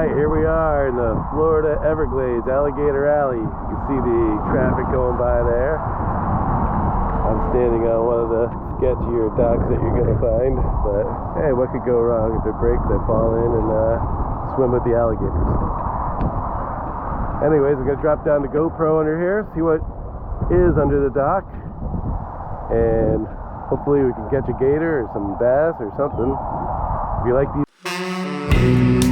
Alright, here we are in the Florida Everglades, Alligator Alley. You can see the traffic going by there. I'm standing on one of the sketchier docks that you're going to find, but hey, what could go wrong? If it breaks, I fall in and swim with the alligators. Anyways, we're going to drop down the GoPro under here, see what is under the dock, and hopefully we can catch a gator or some bass or something. If you like these